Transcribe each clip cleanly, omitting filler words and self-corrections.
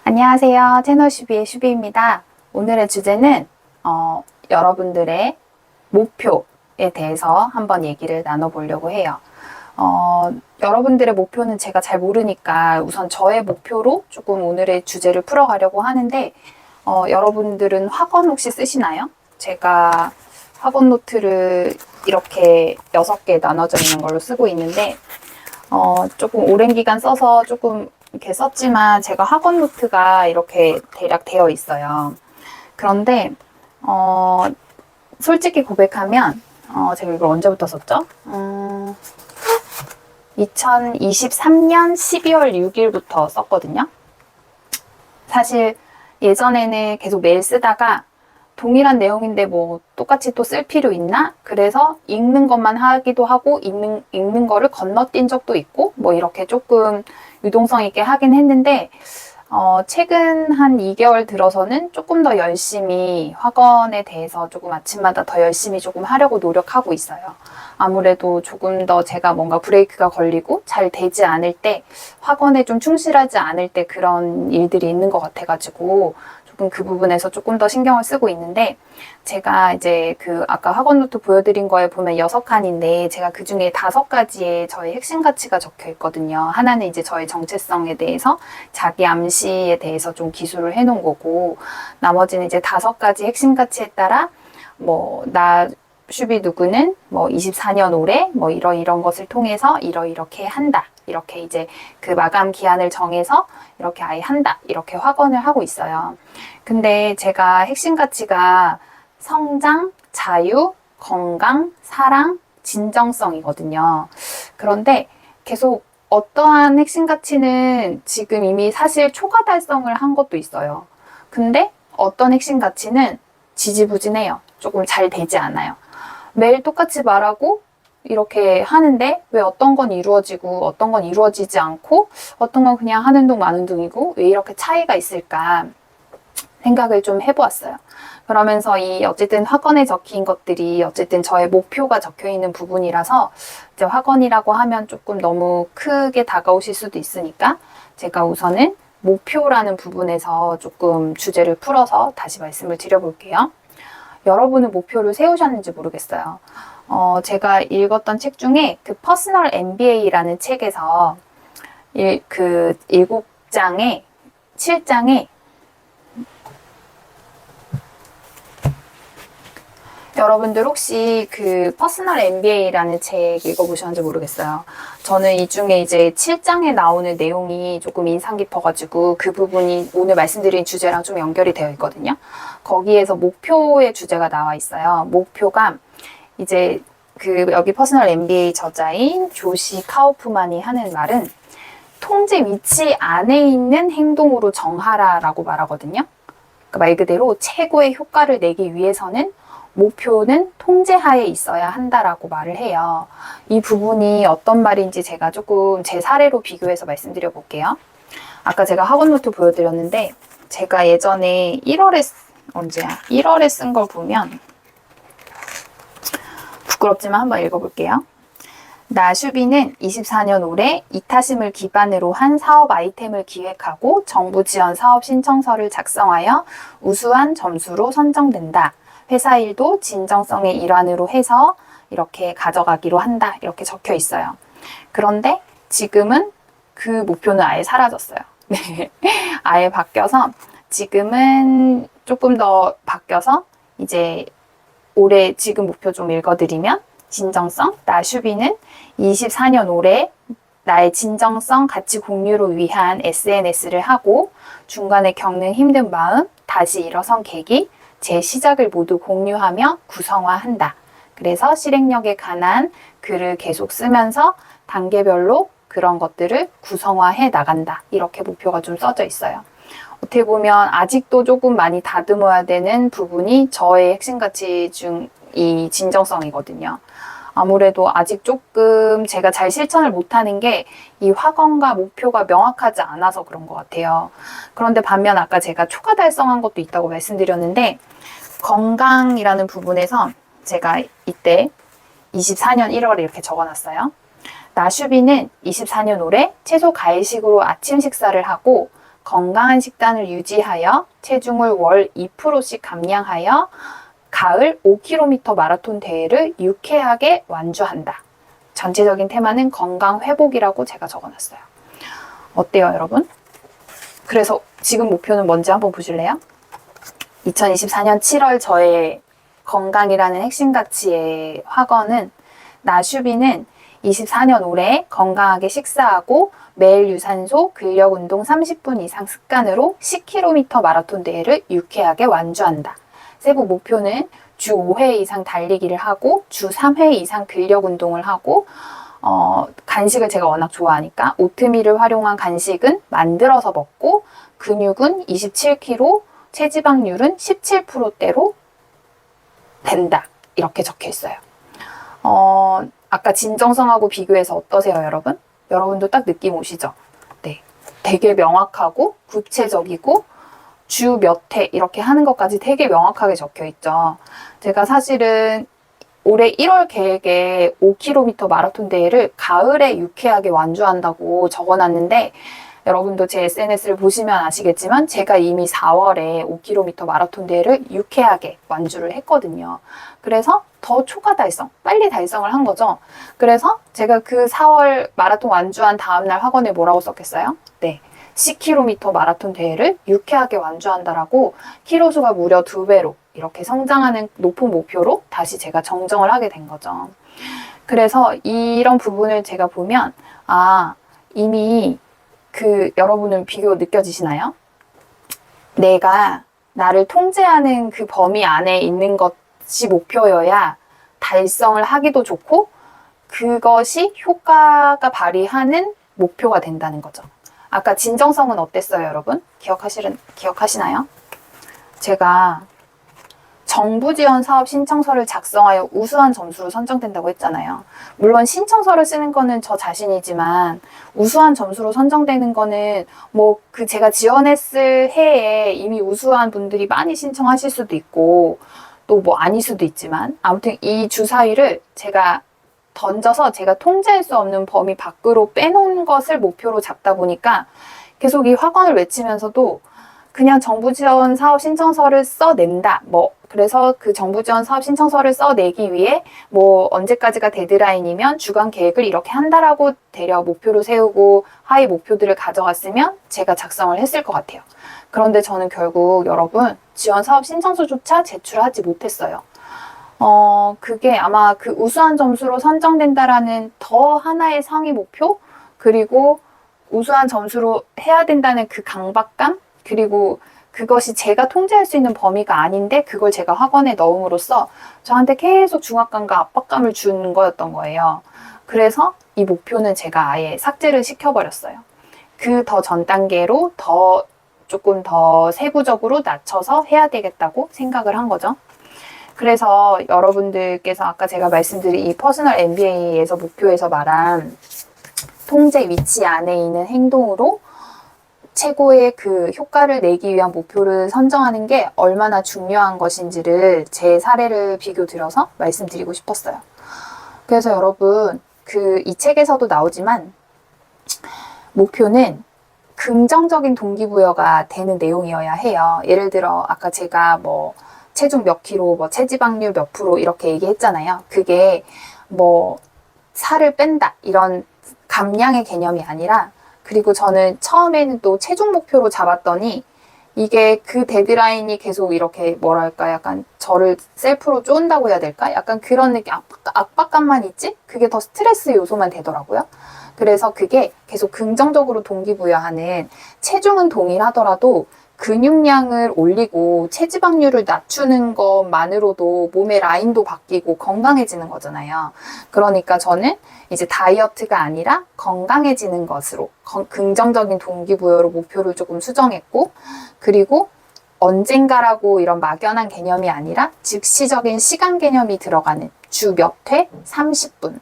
안녕하세요. 채널 슈비의 슈비입니다. 오늘의 주제는 여러분들의 목표에 대해서 한번 얘기를 나눠보려고 해요. 여러분들의 목표는 제가 잘 모르니까 우선 저의 목표로 조금 오늘의 주제를 풀어가려고 하는데 여러분들은 학원 혹시 쓰시나요? 제가 학원 노트를 이렇게 6개 나눠져 있는 걸로 쓰고 있는데 조금 오랜 기간 써서 조금 이렇게 썼지만 제가 학원 노트가 이렇게 대략 되어 있어요. 그런데 솔직히 고백하면 제가 이걸 언제부터 썼죠? 2023년 12월 6일부터 썼거든요. 사실 예전에는 계속 매일 쓰다가 동일한 내용인데 뭐 똑같이 또 쓸 필요 있나? 그래서 읽는 것만 하기도 하고 읽는 거를 건너뛴 적도 있고 뭐 이렇게 조금 유동성 있게 하긴 했는데 최근 한 2개월 들어서는 조금 더 열심히 학원에 대해서 조금 아침마다 더 열심히 조금 하려고 노력하고 있어요. 아무래도 조금 더 제가 뭔가 브레이크가 걸리고 잘 되지 않을 때 학원에 좀 충실하지 않을 때 그런 일들이 있는 것 같아가지고 조금 그 부분에서 조금 더 신경을 쓰고 있는데 제가 이제 그 아까 학원 노트 보여드린 거에 보면 6칸인데 제가 그 중에 5가지의 저의 핵심 가치가 적혀 있거든요. 하나는 이제 저의 정체성에 대해서 자기 암시에 대해서 좀 기술을 해놓은 거고 나머지는 이제 5가지 핵심 가치에 따라 나 슈비 누구는 24년 올해 이런 것을 통해서 이렇게 한다. 이렇게 이제 그 마감 기한을 정해서 이렇게 아예 한다. 이렇게 확언을 하고 있어요. 근데 제가 핵심 가치가 성장, 자유, 건강, 사랑, 진정성이거든요. 그런데 계속 어떠한 핵심 가치는 지금 이미 사실 초과 달성을 한 것도 있어요. 근데 어떤 핵심 가치는 지지부진해요. 조금 잘 되지 않아요. 매일 똑같이 말하고 이렇게 하는데 왜 어떤 건 이루어지고 어떤 건 이루어지지 않고 어떤 건 그냥 하는 둥 마는 둥이고 왜 이렇게 차이가 있을까 생각을 좀 해보았어요. 그러면서 이 어쨌든 학원에 적힌 것들이 어쨌든 저의 목표가 적혀 있는 부분이라서 이제 학원이라고 하면 조금 너무 크게 다가오실 수도 있으니까 제가 우선은 목표라는 부분에서 조금 주제를 풀어서 다시 말씀을 드려볼게요. 여러분은 목표를 세우셨는지 모르겠어요. 제가 읽었던 책 중에 그 퍼스널 MBA라는 책에서 그 7장에 7장에 여러분들 혹시 그 퍼스널 MBA라는 책 읽어보셨는지 모르겠어요. 저는 이 중에 이제 7장에 나오는 내용이 조금 인상 깊어가지고 그 부분이 오늘 말씀드린 주제랑 좀 연결이 되어 있거든요. 거기에서 목표의 주제가 나와 있어요. 목표가 이제 그 여기 퍼스널 MBA 저자인 조시 카우프만이 하는 말은 통제 위치 안에 있는 행동으로 정하라라고 말하거든요. 그러니까 말 그대로 최고의 효과를 내기 위해서는 목표는 통제하에 있어야 한다라고 말을 해요. 이 부분이 어떤 말인지 제가 조금 제 사례로 비교해서 말씀드려 볼게요. 아까 제가 학원 노트 보여드렸는데 제가 예전에 1월에 쓴 걸 보면 부끄럽지만 한번 읽어볼게요. 나 슈비는 24년 올해 이타심을 기반으로 한 사업 아이템을 기획하고 정부 지원 사업 신청서를 작성하여 우수한 점수로 선정된다. 회사 일도 진정성의 일환으로 해서 이렇게 가져가기로 한다. 이렇게 적혀 있어요. 그런데 지금은 그 목표는 아예 사라졌어요. 네. 아예 바뀌어서 지금은 조금 더 바뀌어서 이제 올해 지금 목표 좀 읽어드리면 진정성, 나 슈비는 24년 올해 나의 진정성 가치 공유를 위한 SNS를 하고 중간에 겪는 힘든 마음, 다시 일어선 계기, 제 시작을 모두 공유하며 구성화한다. 그래서 실행력에 관한 글을 계속 쓰면서 단계별로 그런 것들을 구성화해 나간다. 이렇게 목표가 좀 써져 있어요. 어떻게 보면 아직도 조금 많이 다듬어야 되는 부분이 저의 핵심 가치 중 이 진정성이거든요. 아무래도 아직 조금 제가 잘 실천을 못하는 게 이 확언과 목표가 명확하지 않아서 그런 것 같아요. 그런데 반면 아까 제가 초과 달성한 것도 있다고 말씀드렸는데 건강이라는 부분에서 제가 이때 24년 1월에 이렇게 적어놨어요. 나 슈비는 24년 올해 채소 가일식으로 아침 식사를 하고 건강한 식단을 유지하여 체중을 월 2%씩 감량하여 가을 5km 마라톤 대회를 유쾌하게 완주한다. 전체적인 테마는 건강 회복이라고 제가 적어놨어요. 어때요, 여러분? 그래서 지금 목표는 뭔지 한번 보실래요? 2024년 7월 저의 건강이라는 핵심 가치의 확언은 나슈비는 24년 올해 건강하게 식사하고 매일 유산소, 근력 운동 30분 이상 습관으로 10km 마라톤 대회를 유쾌하게 완주한다. 세부 목표는 주 5회 이상 달리기를 하고 주 3회 이상 근력 운동을 하고 간식을 제가 워낙 좋아하니까 오트밀을 활용한 간식은 만들어서 먹고 근육은 27kg, 체지방률은 17%대로 된다. 이렇게 적혀 있어요. 아까 진정성하고 비교해서 어떠세요, 여러분? 여러분도 딱 느낌 오시죠? 네. 되게 명확하고 구체적이고 주 몇 회 이렇게 하는 것까지 되게 명확하게 적혀 있죠. 제가 사실은 올해 1월 계획에 5km 마라톤 대회를 가을에 유쾌하게 완주한다고 적어놨는데 여러분도 제 SNS를 보시면 아시겠지만 제가 이미 4월에 5km 마라톤 대회를 유쾌하게 완주를 했거든요. 그래서 더 초과 달성, 빨리 달성을 한 거죠. 그래서 제가 그 4월 마라톤 완주한 다음날 학원에 뭐라고 썼겠어요? 네. 10km 마라톤 대회를 유쾌하게 완주한다라고 키로수가 무려 2배로 이렇게 성장하는 높은 목표로 다시 제가 정정을 하게 된 거죠. 그래서 이런 부분을 제가 보면 이미 여러분은 비교 느껴지시나요? 내가 나를 통제하는 그 범위 안에 있는 것이 목표여야 달성을 하기도 좋고 그것이 효과가 발휘하는 목표가 된다는 거죠. 아까 진정성은 어땠어요, 여러분? 기억하시나요? 제가 정부 지원 사업 신청서를 작성하여 우수한 점수로 선정된다고 했잖아요. 물론 신청서를 쓰는 거는 저 자신이지만 우수한 점수로 선정되는 거는 제가 지원했을 해에 이미 우수한 분들이 많이 신청하실 수도 있고 또 아닐 수도 있지만 아무튼 이 주사위를 제가 던져서 제가 통제할 수 없는 범위 밖으로 빼놓은 것을 목표로 잡다 보니까 계속 이 확언을 외치면서도 그냥 정부 지원 사업 신청서를 써낸다. 그래서 그 정부 지원 사업 신청서를 써내기 위해 언제까지가 데드라인이면 주간 계획을 이렇게 한다라고 대략 목표를 세우고 하위 목표들을 가져갔으면 제가 작성을 했을 것 같아요. 그런데 저는 결국 여러분 지원 사업 신청서조차 제출하지 못했어요. 그게 아마 그 우수한 점수로 선정된다라는 더 하나의 상위 목표, 그리고 우수한 점수로 해야 된다는 그 강박감, 그리고 그것이 제가 통제할 수 있는 범위가 아닌데 그걸 제가 학원에 넣음으로써 저한테 계속 중압감과 압박감을 주는 거였던 거예요. 그래서 이 목표는 제가 아예 삭제를 시켜버렸어요. 그 더 전 단계로 조금 더 세부적으로 낮춰서 해야 되겠다고 생각을 한 거죠. 그래서 여러분들께서 아까 제가 말씀드린 이 퍼스널 MBA에서 목표에서 말한 통제 위치 안에 있는 행동으로 최고의 그 효과를 내기 위한 목표를 선정하는 게 얼마나 중요한 것인지를 제 사례를 비교 들어서 말씀드리고 싶었어요. 그래서 여러분 이 책에서도 나오지만 목표는 긍정적인 동기부여가 되는 내용이어야 해요. 예를 들어 아까 제가 체중 몇 킬로, 체지방률 몇 프로 이렇게 얘기했잖아요. 그게 살을 뺀다 이런 감량의 개념이 아니라, 그리고 저는 처음에는 또 체중 목표로 잡았더니 이게 그 데드라인이 계속 이렇게 약간 저를 셀프로 쫀다고 해야 될까? 약간 그런 느낌, 압박감만 있지? 그게 더 스트레스 요소만 되더라고요. 그래서 그게 계속 긍정적으로 동기부여하는, 체중은 동일하더라도 근육량을 올리고 체지방률을 낮추는 것만으로도 몸의 라인도 바뀌고 건강해지는 거잖아요. 그러니까 저는 이제 다이어트가 아니라 건강해지는 것으로 긍정적인 동기부여로 목표를 조금 수정했고, 그리고 언젠가라고 이런 막연한 개념이 아니라 즉시적인 시간 개념이 들어가는 주 몇 회, 30분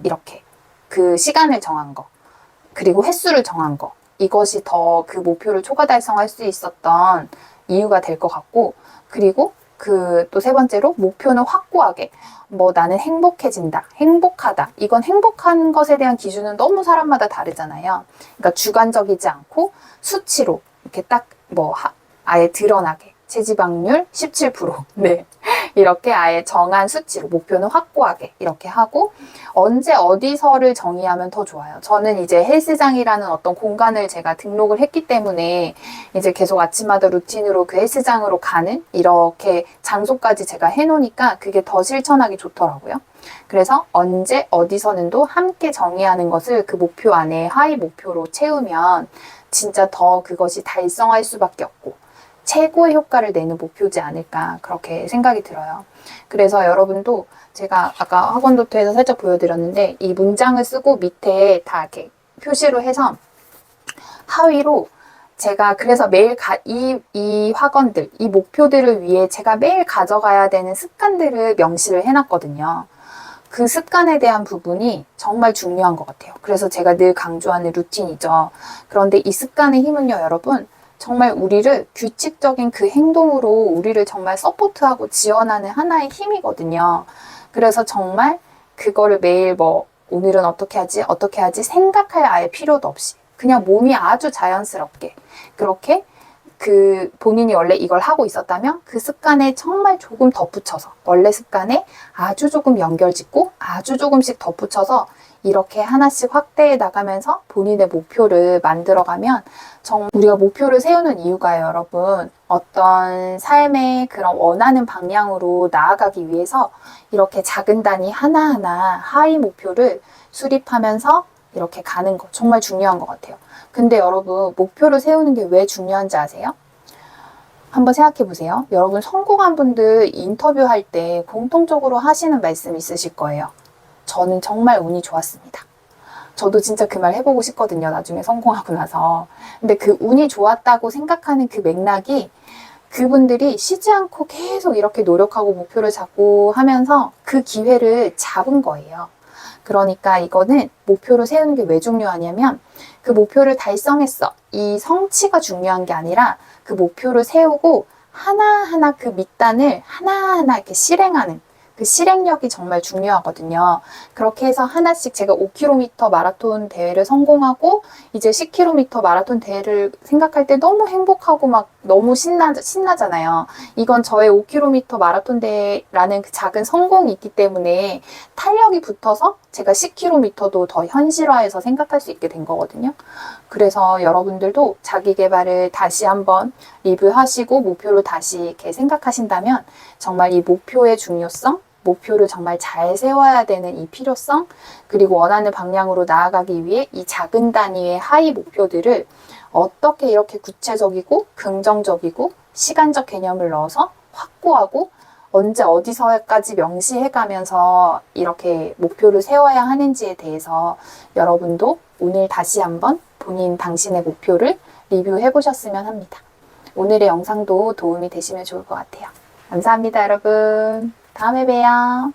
이렇게 그 시간을 정한 거, 그리고 횟수를 정한 거, 이것이 더 그 목표를 초과 달성할 수 있었던 이유가 될 것 같고, 그리고 그 또 세 번째로 목표는 확고하게. 뭐 나는 행복해진다, 행복하다. 이건 행복한 것에 대한 기준은 너무 사람마다 다르잖아요. 그러니까 주관적이지 않고 수치로 이렇게 딱 뭐 아예 드러나게. 체지방률 17%. 네. 이렇게 아예 정한 수치로 목표는 확고하게 이렇게 하고 언제 어디서를 정의하면 더 좋아요. 저는 이제 헬스장이라는 어떤 공간을 제가 등록을 했기 때문에 이제 계속 아침마다 루틴으로 그 헬스장으로 가는 이렇게 장소까지 제가 해놓으니까 그게 더 실천하기 좋더라고요. 그래서 언제 어디서는도 함께 정의하는 것을 그 목표 안에 하위 목표로 채우면 진짜 더 그것이 달성할 수밖에 없고 최고의 효과를 내는 목표지 않을까 그렇게 생각이 들어요. 그래서 여러분도 제가 아까 학원노트에서 살짝 보여드렸는데 이 문장을 쓰고 밑에 다 이렇게 표시로 해서 하위로 제가 그래서 매일 이 학원들, 이 목표들을 위해 제가 매일 가져가야 되는 습관들을 명시를 해놨거든요. 그 습관에 대한 부분이 정말 중요한 것 같아요. 그래서 제가 늘 강조하는 루틴이죠. 그런데 이 습관의 힘은요, 여러분, 정말 우리를 규칙적인 그 행동으로 우리를 정말 서포트하고 지원하는 하나의 힘이거든요. 그래서 정말 그거를 매일 뭐 오늘은 어떻게 하지 생각할 아예 필요도 없이 그냥 몸이 아주 자연스럽게 그렇게 그 본인이 원래 이걸 하고 있었다면 그 습관에 정말 조금 덧붙여서 원래 습관에 아주 조금 연결짓고 아주 조금씩 덧붙여서 이렇게 하나씩 확대해 나가면서 본인의 목표를 만들어가면 정말 우리가 목표를 세우는 이유가요, 여러분. 어떤 삶의 그런 원하는 방향으로 나아가기 위해서 이렇게 작은 단위 하나하나 하위 목표를 수립하면서 이렇게 가는 거 정말 중요한 것 같아요. 근데 여러분 목표를 세우는 게 왜 중요한지 아세요? 한번 생각해 보세요. 여러분 성공한 분들 인터뷰할 때 공통적으로 하시는 말씀 있으실 거예요. 저는 정말 운이 좋았습니다. 저도 진짜 그 말 해보고 싶거든요. 나중에 성공하고 나서. 근데 그 운이 좋았다고 생각하는 그 맥락이 그분들이 쉬지 않고 계속 이렇게 노력하고 목표를 잡고 하면서 그 기회를 잡은 거예요. 그러니까 이거는 목표를 세우는 게 왜 중요하냐면 그 목표를 달성했어. 이 성취가 중요한 게 아니라 그 목표를 세우고 하나하나 그 밑단을 하나하나 이렇게 실행하는 그 실행력이 정말 중요하거든요. 그렇게 해서 하나씩 제가 5km 마라톤 대회를 성공하고 이제 10km 마라톤 대회를 생각할 때 너무 행복하고 막 너무 신나잖아요. 이건 저의 5km 마라톤 대회라는 그 작은 성공이 있기 때문에 탄력이 붙어서 제가 10km도 더 현실화해서 생각할 수 있게 된 거거든요. 그래서 여러분들도 자기 개발을 다시 한번 리뷰하시고 목표를 다시 이렇게 생각하신다면 정말 이 목표의 중요성, 목표를 정말 잘 세워야 되는 이 필요성, 그리고 원하는 방향으로 나아가기 위해 이 작은 단위의 하위 목표들을 어떻게 이렇게 구체적이고 긍정적이고 시간적 개념을 넣어서 확고하고 언제 어디서까지 명시해가면서 이렇게 목표를 세워야 하는지에 대해서 여러분도 오늘 다시 한번 본인 당신의 목표를 리뷰해 보셨으면 합니다. 오늘의 영상도 도움이 되시면 좋을 것 같아요. 감사합니다, 여러분. 다음에 봬요.